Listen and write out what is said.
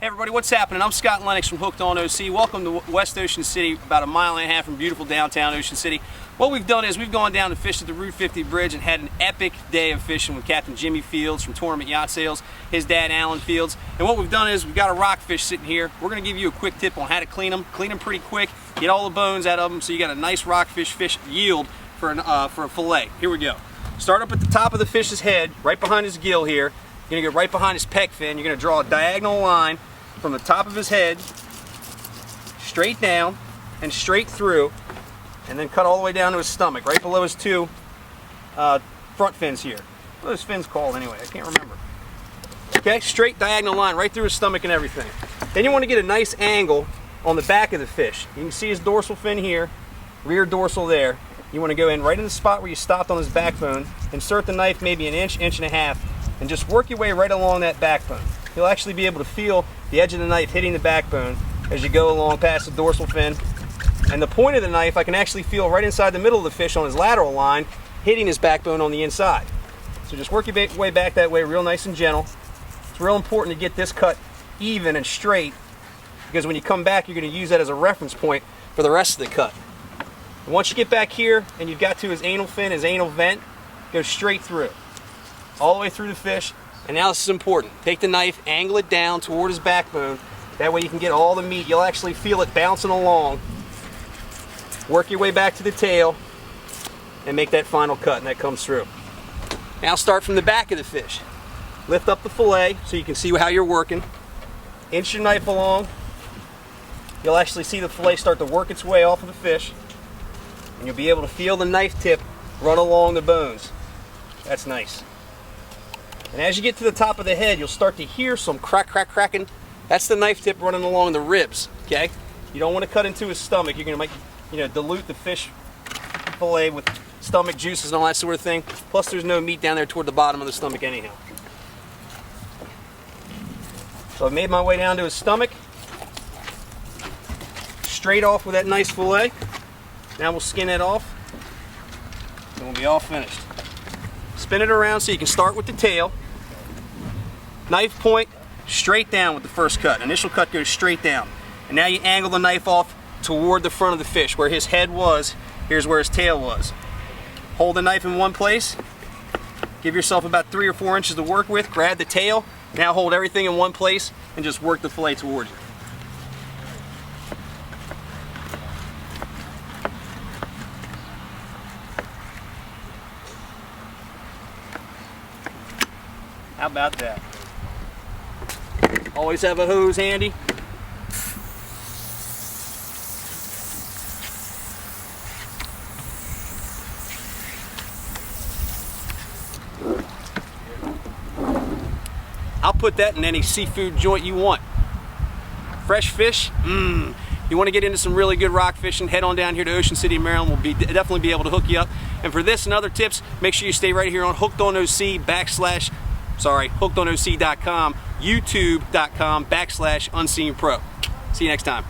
Hey everybody, what's happening? I'm Scott Lenox from Hooked on OC. Welcome to West Ocean City, about a mile and a half from beautiful downtown Ocean City. What we've done is we've gone down to fish at the Route 50 Bridge and had an epic day of fishing with Captain Jimmy Fields from Tournament Yacht Sales, his dad Alan Fields. And what we've done is we've got a rockfish sitting here. We're going to give you a quick tip on how to clean them. Clean them pretty quick, get all the bones out of them so you got a nice rockfish fish yield for a fillet. Here we go. Start up at the top of the fish's head, right behind his gill here. You're going to get right behind his pec fin. You're going to draw a diagonal line from the top of his head, straight down and straight through, and then cut all the way down to his stomach, right below his two front fins here. What are those fins called anyway? I can't remember. Okay, straight diagonal line right through his stomach and everything. Then you want to get a nice angle on the back of the fish. You can see his dorsal fin here, rear dorsal there. You want to go in right in the spot where you stopped on his backbone, insert the knife maybe an inch, inch and a half, and just work your way right along that backbone. You'll actually be able to feel the edge of the knife hitting the backbone as you go along past the dorsal fin. And the point of the knife, I can actually feel right inside the middle of the fish on his lateral line, hitting his backbone on the inside. So just work your way back that way, real nice and gentle. It's real important to get this cut even and straight, because when you come back, you're going to use that as a reference point for the rest of the cut. And once you get back here and you've got to his anal fin, his anal vent, go straight through, all the way through the fish. And now this is important. Take the knife, angle it down toward his backbone. That way you can get all the meat. You'll actually feel it bouncing along. Work your way back to the tail and make that final cut, and that comes through. Now start from the back of the fish. Lift up the fillet so you can see how you're working. Inch your knife along. You'll actually see the fillet start to work its way off of the fish. And you'll be able to feel the knife tip run along the bones. That's nice. And as you get to the top of the head, you'll start to hear some cracking. That's the knife tip running along the ribs, okay? You don't want to cut into his stomach. You're going to dilute the fish fillet with stomach juices and all that sort of thing. Plus there's no meat down there toward the bottom of the stomach anyhow. So I've made my way down to his stomach. Straight off with that nice fillet. Now we'll skin it off and we'll be all finished. Spin it around so you can start with the tail. Knife point straight down with the first cut. Initial cut goes straight down. And now you angle the knife off toward the front of the fish. Where his head was, here's where his tail was. Hold the knife in one place. Give yourself about 3 or 4 inches to work with. Grab the tail. Now hold everything in one place and just work the fillet towards you. How about that? Always have a hose handy. I'll put that in any seafood joint you want. Fresh fish, You want to get into some really good rock fishing, head on down here to Ocean City, Maryland. We'll definitely be able to hook you up. And for this and other tips, make sure you stay right here on hookedonoc.com, youtube.com/Unscene Pro. See you next time.